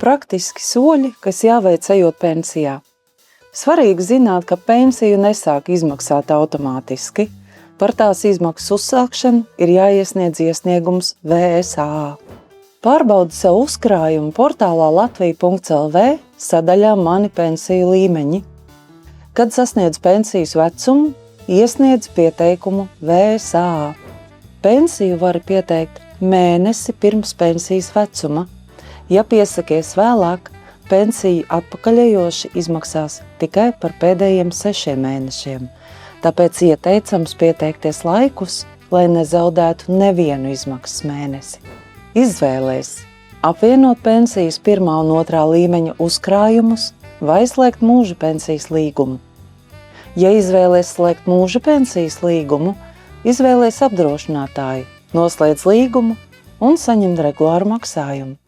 Praktiski soļi, kas jāveic ejot pensijā. Svarīgi zināt, ka pensiju nesāk izmaksāt automātiski. Par tās izmaksas uzsākšanu ir jāiesniedz iesniegums VSA. Pārbaudi savu uzkrājumu portālā latvija.lv sadaļā Mani pensiju līmeņi. Kad sasniedz pensijas vecumu, iesniedz pieteikumu VSA. Pensiju var pieteikt mēnesi pirms pensijas vecuma. Ja piesakies vēlāk, pensija atpakaļejoši izmaksās tikai par pēdējiem 6 mēnešiem. Tāpēc ieteicams pieteikties laikus, lai nezaudētu nevienu izmaksas mēnesi. Izvēlēs apvienot pensijas 1. un 2. līmeņa uzkrājumus vai slēgt mūža pensijas līgumu. Ja izvēlēs slēgt mūža pensijas līgumu, izvēlēs apdrošinātāju, noslēdz līgumu un saņem regulāru maksājumu.